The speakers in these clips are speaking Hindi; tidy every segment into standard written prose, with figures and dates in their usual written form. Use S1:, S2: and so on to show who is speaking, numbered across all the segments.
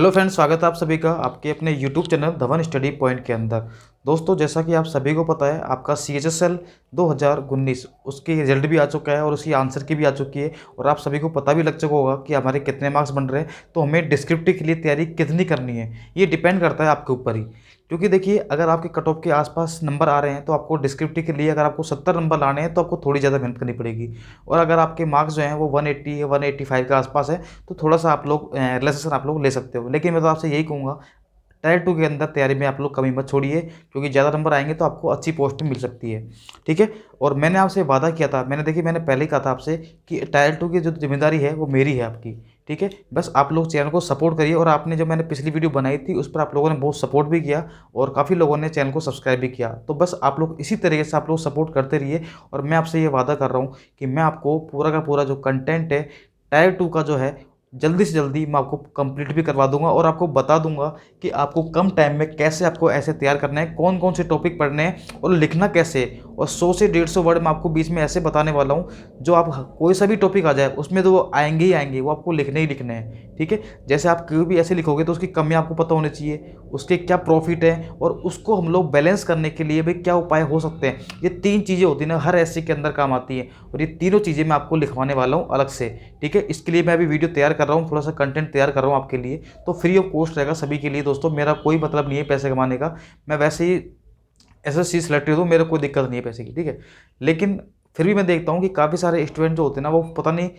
S1: हेलो फ्रेंड्स, स्वागत है आप सभी का आपके अपने YouTube channel Dhawan study point के अंदर। दोस्तों, जैसा कि आप सभी को पता है, आपका CHSL 2019 उसकी रिजल्ट भी आ चुका है और उसकी आंसर की भी आ चुकी है और आप सभी को पता भी लग चुका होगा कि हमारे कितने मार्क्स बन रहे हैं। तो हमें डिस्क्रिप्टिव के लिए तैयारी कितनी करनी है, ये डिपेंड करता है आपके ऊपर ही। क्योंकि देखिए, अगर आपके कट ऑफ के आसपास नंबर आ रहे हैं तो आपको डिस्क्रिप्टिव के लिए अगर आपको 70 नंबर लाने हैं तो आपको थोड़ी ज़्यादा मेहनत करनी पड़ेगी। और अगर आपके मार्क्स जो हैं वो 180 या 185 के आसपास है तो थोड़ा सा आप लोग रिलैक्सेशन आप लोग ले सकते हो। लेकिन मैं तो आपसे यही कहूँगा, टायर 2 के अंदर तैयारी में आप लोग कमी मत छोड़िए, क्योंकि ज़्यादा नंबर आएंगे तो आपको अच्छी पोस्ट मिल सकती है। ठीक है। और मैंने आपसे वादा किया था, मैंने पहले ही कहा था आपसे कि टायर 2 की जो जिम्मेदारी है वो मेरी है आपकी। ठीक है। बस आप लोग चैनल को सपोर्ट करिए और आपने जो मैंने पिछली वीडियो बनाई थी उस पर आप लोगों ने बहुत सपोर्ट भी किया और काफ़ी लोगों ने चैनल को सब्सक्राइब भी किया। तो बस आप लोग इसी तरीके से आप लोग सपोर्ट करते रहिए और मैं आपसे ये वादा कर रहा हूँ कि मैं आपको पूरा का पूरा जो कंटेंट है टायर 2 का जो है जल्दी से जल्दी मैं आपको कंप्लीट भी करवा दूंगा और आपको बता दूंगा कि आपको कम टाइम में कैसे आपको ऐसे तैयार करना है, कौन कौन से टॉपिक पढ़ने हैं और लिखना कैसे है। और 100 से 150 वर्ड मैं आपको बीच में ऐसे बताने वाला हूँ जो आप कोई सा भी टॉपिक आ जाए उसमें तो वो आएंगे ही आएंगे, वो आपको लिखने ही लिखने हैं। ठीक है। जैसे आप कोई भी ऐसे लिखोगे तो उसकी कमियाँ आपको पता होनी चाहिए, उसके क्या प्रॉफिट है और उसको हम लोग बैलेंस करने के लिए भाई क्या उपाय हो सकते हैं। ये 3 चीज़ें होती हैं ना, हर ऐसे के अंदर काम आती है और ये तीनों चीज़ें मैं आपको लिखवाने वाला हूँ अलग से। ठीक है। इसके लिए मैं अभी वीडियो तैयार कर रहा हूँ, थोड़ा सा कंटेंट तैयार कर रहा हूँ आपके लिए, तो फ्री ऑफ कॉस्ट रहेगा सभी के लिए। दोस्तों, मेरा कोई मतलब नहीं है पैसे कमाने का, मैं वैसे ही SSC सिलेक्टेड हूँ, मेरा कोई दिक्कत नहीं है पैसे की। ठीक है। लेकिन फिर भी मैं देखता हूँ कि काफ़ी सारे स्टूडेंट जो होते हैं ना, वो पता नहीं,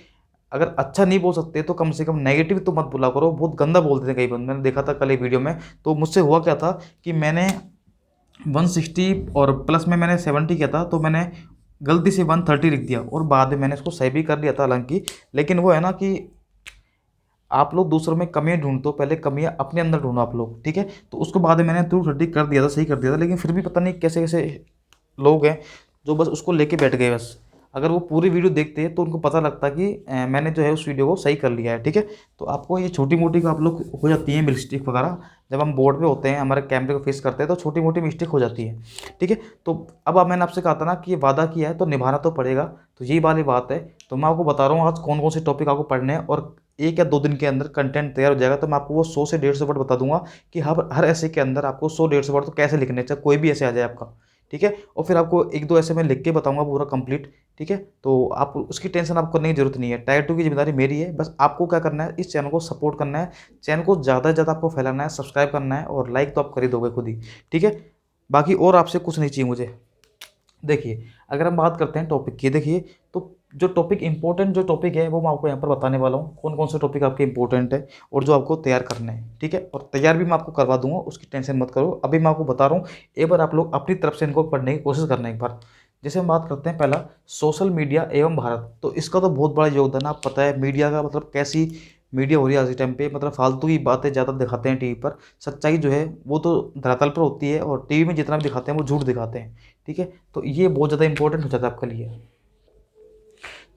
S1: अगर अच्छा नहीं बोल सकते तो कम से कम नेगेटिव तो मत बोला करो, बहुत गंदा बोलते थे कई बंदे। मैंने देखा था कल एक वीडियो में, तो मुझसे हुआ क्या था कि मैंने 160 और प्लस में मैंने 70 किया था, तो मैंने गलती से 130 लिख दिया और बाद में मैंने इसको सही भी कर लिया था हालांकि। लेकिन वो है ना कि आप लोग दूसरों में कमियां ढूंढते हो, पहले कमियां अपने अंदर ढूंढो आप लोग। ठीक है। तो उसको बाद में मैंने 230 कर दिया था, सही कर दिया था। लेकिन फिर भी पता नहीं कैसे कैसे लोग हैं जो बस उसको लेके बैठ गए बस। अगर वो पूरी वीडियो देखते हैं तो उनको पता लगता कि मैंने जो है उस वीडियो को सही कर लिया है। ठीक है। तो आपको ये छोटी मोटी को आप लोग हो जाती है मिस्टेक वगैरह, जब हम बोर्ड पे होते हैं हमारे कैमरे को फेस करते हैं तो छोटी मोटी मिस्टेक हो जाती है। ठीक है। तो अब मैंने आपसे कहा था ना कि ये वादा किया है तो निभाना तो पड़ेगा, तो यही वाली बात है। तो मैं आपको बता रहा हूँ आज कौन कौन से टॉपिक आपको पढ़ने हैं और 1 या 2 दिन के अंदर कंटेंट तैयार हो जाएगा। तो मैं आपको वो 100 से 150 वर्ड बता दूंगा कि हर ऐसे के अंदर आपको 100-150 वर्ड तो कैसे लिखने, चाहे कोई भी ऐसे आ जाए आपका। ठीक है। और फिर आपको 1-2 ऐसे मैं लिख के बताऊंगा पूरा कंप्लीट। ठीक है। तो आप उसकी टेंशन आपको करने की जरूरत नहीं है, टायर 2 की जिम्मेदारी मेरी है। बस आपको क्या करना है, इस चैनल को सपोर्ट करना है, चैनल को ज़्यादा से ज़्यादा आपको फैलाना है, सब्सक्राइब करना है और लाइक तो आप कर ही दोगे खुद ही। ठीक है। बाकी और आपसे कुछ नहीं चाहिए मुझे। देखिए, अगर हम बात करते हैं टॉपिक की, देखिए तो जो टॉपिक इंपॉर्टेंट जो टॉपिक है वो मैं आपको यहाँ पर बताने वाला हूँ, कौन कौन से टॉपिक आपके इंपॉर्टेंट है और जो आपको तैयार करना है। ठीक है। और तैयार भी मैं आपको करवा दूंगा, उसकी टेंशन मत करो। अभी मैं आपको बता रहा हूँ, एक बार आप लोग अपनी तरफ से इनको पढ़ने की कोशिश करना एक बार। जैसे हम बात करते हैं पहला, सोशल मीडिया एवं भारत, तो इसका तो बहुत बड़ा योगदान है। आप पता है मीडिया का मतलब कैसी मीडिया हो रही है आज के टाइम पे, मतलब फालतू की बातें ज़्यादा दिखाते हैं टीवी पर। सच्चाई जो है वो तो धरातल पर होती है और टीवी में जितना भी दिखाते हैं वो झूठ दिखाते हैं। ठीक है। तो ये बहुत ज़्यादा इंपॉर्टेंट हो जाता है आपके लिए।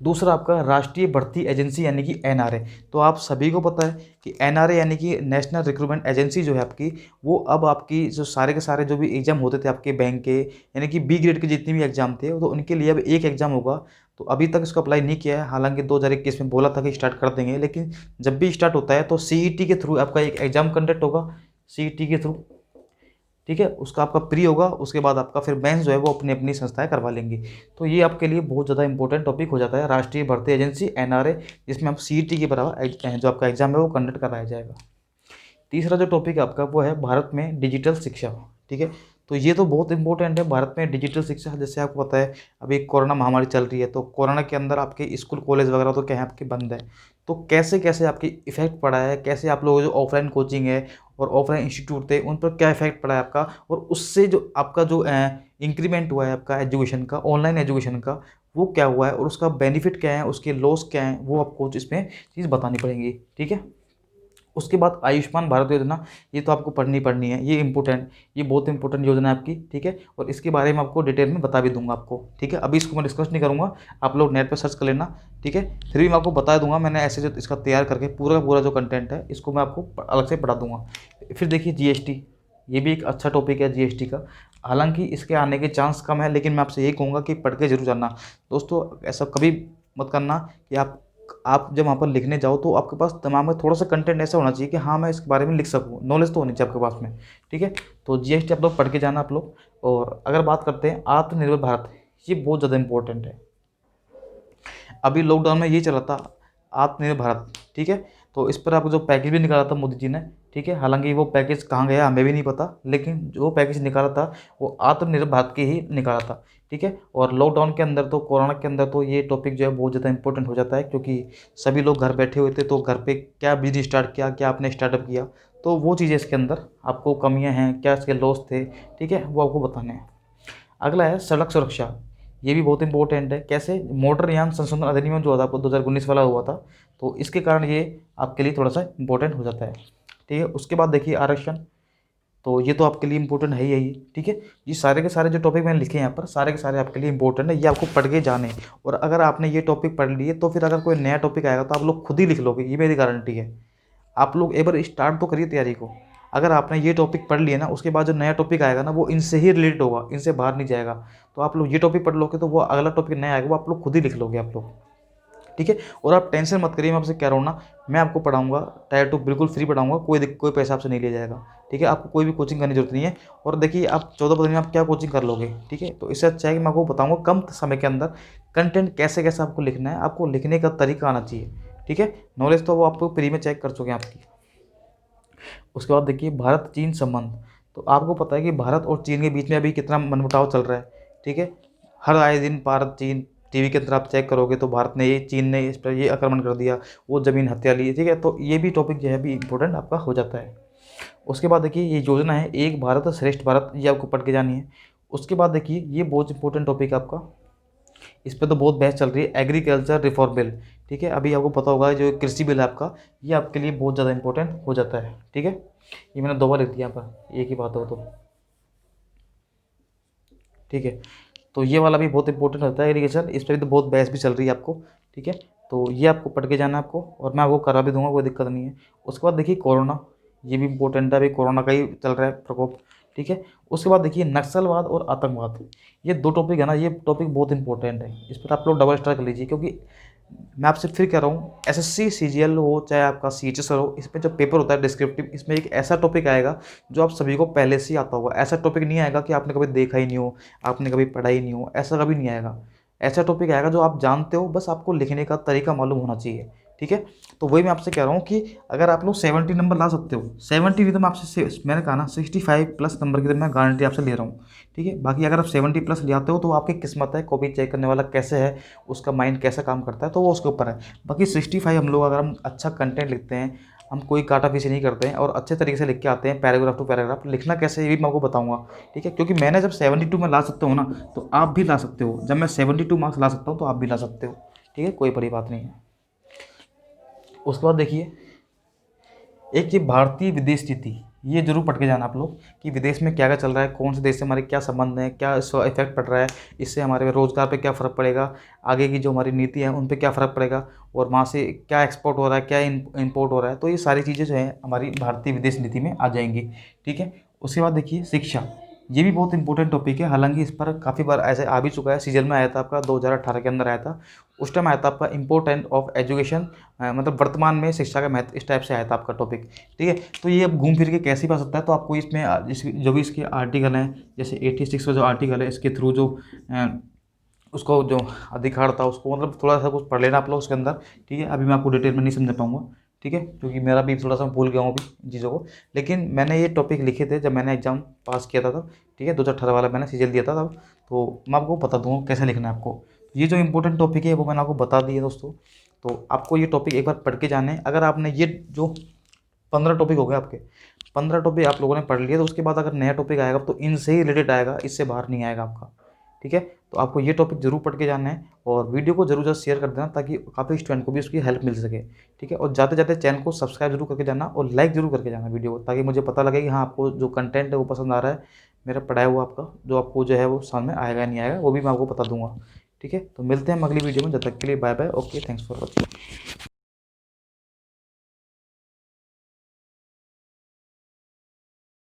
S1: दूसरा आपका राष्ट्रीय भर्ती एजेंसी यानी कि NRA। तो आप सभी को पता है कि NRA यानी कि नेशनल रिक्रूटमेंट एजेंसी जो है आपकी, वो अब आपकी जो सारे के सारे जो भी एग्जाम होते थे आपके बैंक के, यानी कि B ग्रेड के जितने भी एग्जाम थे, तो उनके लिए अब एक एग्जाम होगा। तो अभी तक इसको अप्लाई नहीं किया है, हालांकि 2021 में बोला था कि स्टार्ट कर देंगे, लेकिन जब भी स्टार्ट होता है तो CET के थ्रू आपका एक एग्जाम कंडक्ट होगा, CET के थ्रू। ठीक है। उसका आपका प्री होगा, उसके बाद आपका फिर मेंस जो है वो अपनी अपनी संस्थाएं करवा लेंगी। तो ये आपके लिए बहुत ज़्यादा इंपॉर्टेंट टॉपिक हो जाता है, राष्ट्रीय भर्ती एजेंसी NRA, जिसमें आप CET के बराबर जो आपका एग्जाम है वो कंडक्ट कराया जाएगा। तीसरा जो टॉपिक है आपका वो है भारत में डिजिटल शिक्षा। ठीक है। तो ये तो बहुत इंपॉर्टेंट है, भारत में डिजिटल शिक्षा। जैसे आपको पता है अभी कोरोना महामारी चल रही है, तो कोरोना के अंदर आपके स्कूल कॉलेज वगैरह तो क्या है आपके बंद है। तो कैसे कैसे आपकी इफेक्ट पड़ा है, कैसे आप लोगों जो ऑफलाइन कोचिंग है और ऑफलाइन इंस्टीट्यूट थे उन पर क्या इफेक्ट पड़ा है आपका, और उससे जो आपका जो इंक्रीमेंट हुआ है आपका एजुकेशन का, ऑनलाइन एजुकेशन का, वो क्या हुआ है और उसका बेनिफिट क्या है, उसके लॉस क्या है, वो आपको इसमें चीज़ बतानी पड़ेंगी। ठीक है। उसके बाद आयुष्मान भारत योजना, ये तो आपको पढ़नी है, ये इंपॉर्टेंट, ये बहुत इंपॉर्टेंट योजना है आपकी। ठीक है। और इसके बारे में आपको डिटेल में बता भी दूंगा आपको। ठीक है। अभी इसको मैं डिस्कस नहीं करूंगा, आप लोग नेट पर सर्च कर लेना। ठीक है। फिर भी मैं आपको बता दूंगा, मैंने ऐसे जो इसका तैयार करके पूरा का पूरा जो कंटेंट है इसको मैं आपको अलग से पढ़ा दूंगा। फिर देखिए GST, ये भी एक अच्छा टॉपिक है GST का। हालांकि इसके आने के चांस कम है, लेकिन मैं आपसे यही कहूँगा कि पढ़ के जरूर जाना। दोस्तों, ऐसा कभी मत करना कि आप आप जब वहाँ पर लिखने जाओ तो आपके पास दिमाग में थोड़ा सा कंटेंट ऐसा होना चाहिए कि हाँ मैं इसके बारे में लिख सकूँ, नॉलेज तो होनी चाहिए आपके पास में। ठीक है, तो जीएसटी आप लोग पढ़ के जाना आप लोग। और अगर बात करते हैं आत्मनिर्भर भारत, ये बहुत ज़्यादा इंपॉर्टेंट है। अभी लॉकडाउन में ये चला था आत्मनिर्भर भारत। ठीक है, तो इस पर आपको जो पैकेज भी निकाला था मोदी जी ने, ठीक है, हालांकि वो पैकेज कहाँ गया हमें भी नहीं पता, लेकिन जो पैकेज निकाला था वो आत्मनिर्भर भारत के ही निकाला था। ठीक है, और लॉकडाउन के अंदर तो कोरोना के अंदर तो ये टॉपिक जो है बहुत ज़्यादा इंपॉर्टेंट हो जाता है, क्योंकि सभी लोग घर बैठे हुए थे, तो घर पे क्या बिजनेस स्टार्ट किया, क्या आपने स्टार्टअप किया, तो वो चीज़ें इसके अंदर आपको कमियाँ हैं, क्या इसके लॉस थे, ठीक है, वो आपको बताने हैं। अगला है सड़क सुरक्षा, ये भी बहुत इंपॉर्टेंट है। कैसे? मोटर यान संशोधन अधिनियम जो था आपको 2019 वाला हुआ था, तो इसके कारण ये आपके लिए थोड़ा सा इंपॉर्टेंट हो जाता है। ठीक है, उसके बाद देखिए आरक्षण, तो ये तो आपके लिए इंपॉर्टेंट है ही है ही। ठीक है, ये सारे के सारे जो टॉपिक मैंने लिखे हैं यहाँ पर, सारे के सारे आपके लिए इंपॉर्टेंट है, ये आपको पढ़ के जाने हैं। और अगर आपने ये टॉपिक पढ़ लिए तो फिर अगर कोई नया टॉपिक आएगा तो आप लोग खुद ही लिख लोगे, ये मेरी गारंटी है। आप लोग एक बार स्टार्ट तो करिए तैयारी को। अगर आपने ये टॉपिक पढ़ लिया ना, उसके बाद जो नया टॉपिक आएगा ना वो इनसे ही रिलेटेड होगा, इनसे बाहर नहीं जाएगा। तो आप लोग ये टॉपिक पढ़ लोगे तो वो अगला टॉपिक नया आएगा वो आप लोग खुद ही लिख लोगे आप लोग। ठीक है, और आप टेंशन मत करिए, मैं आपसे कह रहा हूँ ना, मैं आपको पढ़ाऊंगा टायर 2 बिल्कुल फ्री पढ़ाऊंगा, कोई पैसा आपसे नहीं लिया जाएगा। ठीक है, आपको कोई भी कोचिंग करने की जरूरत नहीं है। और देखिए आप 14-15 दिन में आप क्या कोचिंग कर लोगे। ठीक है, तो इससे अच्छा है कि मैं आपको बताऊंगा कम समय के अंदर कंटेंट कैसे कैसे आपको लिखना है, आपको लिखने का तरीका आना चाहिए। ठीक है, नॉलेज तो वो आपको फ्री में चेक कर चुके हैं आपकी। उसके बाद देखिए भारत चीन संबंध, तो आपको पता है कि भारत और चीन के बीच में अभी कितना मनमुटाव चल रहा है। ठीक है, हर आए दिन भारत चीन, टीवी के अंदर आप चेक करोगे तो भारत ने ये, चीन ने इस पर ये आक्रमण कर दिया, वो ज़मीन हत्या ली। ठीक है, तो ये भी टॉपिक जो है अभी इंपॉर्टेंट आपका हो जाता है। उसके बाद देखिए ये योजना है एक भारत श्रेष्ठ भारत, ये आपको पढ़ के जानी है। उसके बाद देखिए ये बहुत इंपॉर्टेंट टॉपिक है आपका, इस पर तो बहुत बहस चल रही है, एग्रीकल्चर रिफॉर्म बिल। ठीक है, अभी आपको पता होगा जो कृषि बिल है आपका, ये आपके लिए बहुत ज़्यादा इंपॉर्टेंट हो जाता है। ठीक है, ये मैंने 2 बार लिख दिया यहाँ पर, एक ही बात हो तो। ठीक है, तो ये वाला भी बहुत इंपॉर्टेंट होता है एग्रीकल्चर, इस पर भी तो बहुत बहस भी चल रही है आपको। ठीक है, तो ये आपको पढ़ के जाना है आपको, और मैं आपको करा भी दूंगा, कोई दिक्कत नहीं है। उसके बाद देखिए कोरोना, ये भी इंपॉर्टेंट है, अभी कोरोना का ही चल रहा है प्रकोप। ठीक है, उसके बाद देखिए नक्सलवाद और आतंकवाद, ये 2 टॉपिक है ना, ये टॉपिक बहुत इंपॉर्टेंट है, इस पर आप लोग डबल स्टार कर लीजिए, क्योंकि मैं आपसे फिर कह रहा हूँ एसएससी सीजीएल हो चाहे आपका सीएचएसएल हो, इसमें जो पेपर होता है डिस्क्रिप्टिव, इसमें एक ऐसा टॉपिक आएगा जो आप सभी को पहले से ही आता होगा। ऐसा टॉपिक नहीं आएगा कि आपने कभी देखा ही नहीं हो, आपने कभी पढ़ा ही नहीं हो, ऐसा कभी नहीं आएगा। ऐसा टॉपिक आएगा जो आप जानते हो, बस आपको लिखने का तरीका मालूम होना चाहिए। ठीक है, तो वही मैं आपसे कह रहा हूँ कि अगर आप लोग 70 नंबर ला सकते हो, 70 भी तो मैं आपसे मैंने कहा ना 65+ नंबर की तो मैं गारंटी आपसे ले रहा हूँ। ठीक है, बाकी अगर आप 70+ ले आते हो तो आपकी किस्मत है, कॉपी चेक करने वाला कैसे है, उसका माइंड कैसा काम करता है, तो वो उसके ऊपर है। बाकी 65 हम लोग अगर हम अच्छा कंटेंट लिखते हैं, हम कोई काटा पीछे नहीं करते हैं और अच्छे तरीके से लिख के आते हैं, पैराग्राफ टू पैराग्राफ लिखना कैसे ये भी मैं आपको बताऊंगा। ठीक है, क्योंकि मैंने जब 72 में ला सकते हो ना, तो आप भी ला सकते हो, जब मैं 72 मार्क्स ला सकता हूँ तो आप भी ला सकते हो। ठीक है, कोई बड़ी बात नहीं है। उसके बाद देखिए एक ये भारतीय विदेश नीति, ये जरूर पढ़ के जाना आप लोग कि विदेश में क्या क्या चल रहा है, कौन से देश से हमारे क्या संबंध है, क्या इसका इफेक्ट पड़ रहा है, इससे हमारे रोजगार पे क्या फ़र्क पड़ेगा, आगे की जो हमारी नीति है उन पे क्या फ़र्क पड़ेगा, और वहाँ से क्या एक्सपोर्ट हो रहा है, क्या इंपोर्ट हो रहा है। तो ये सारी चीज़ें जो है हमारी भारतीय विदेश नीति में आ जाएंगी। ठीक है, उसके बाद देखिए शिक्षा, ये भी बहुत इंपॉर्टेंट टॉपिक है, हालांकि इस पर काफ़ी बार ऐसे आ भी चुका है, सीजन में आया था आपका 2018 के अंदर आया था, उस टाइम आया था आपका इम्पोर्टेंट ऑफ एजुकेशन, मतलब वर्तमान में शिक्षा का महत्व, इस टाइप से आया था आपका टॉपिक। ठीक है, तो ये अब घूम फिर के कैसे भी आ सकता है, तो आपको इसमें जो भी इसके आर्टिकल हैं, जैसे 86 का जो आर्टिकल है, इसके थ्रू जो उसको जो अधिकार था उसको मतलब थोड़ा सा कुछ पढ़ लेना आप लोग उसके अंदर। ठीक है, अभी मैं आपको डिटेल में नहीं समझा पाऊंगा। ठीक है, क्योंकि मेरा भी थोड़ा सा भूल गया हूँ अभी इन चीज़ों को, लेकिन मैंने ये टॉपिक लिखे थे जब मैंने एग्जाम पास किया था तब। ठीक है, 2018 वाला मैंने सीजल दिया था तब, तो मैं आपको बता दूँगा कैसे लिखना है आपको। ये जो इंपॉर्टेंट टॉपिक है वो मैंने आपको बता दिया दोस्तों, तो आपको ये टॉपिक एक बार पढ़ के जाने। अगर आपने ये जो 15 टॉपिक हो गए आपके, 15 टॉपिक आप लोगों ने पढ़ लिए, तो उसके बाद अगर नया टॉपिक आएगा तो इनसे ही रिलेटेड आएगा, इससे बाहर नहीं आएगा आपका। ठीक है, तो आपको ये टॉपिक जरूर पढ़ के जाना है, और वीडियो को जरूर शेयर कर देना ताकि काफ़ी स्टूडेंट को भी उसकी हेल्प मिल सके। ठीक है, और जाते जाते चैनल को सब्सक्राइब जरूर करके जाना और लाइक जरूर करके जाना वीडियो को, ताकि मुझे पता लगे कि हाँ आपको जो कंटेंट है वो पसंद आ रहा है, मेरा पढ़ाया हुआ आपका जो आपको जो है वो समझ में आएगा नहीं आएगा वो भी मैं आपको बता दूंगा। ठीक है, तो मिलते हैं हम अगली वीडियो में, जब तक के लिए bye bye, okay, thanks for watching.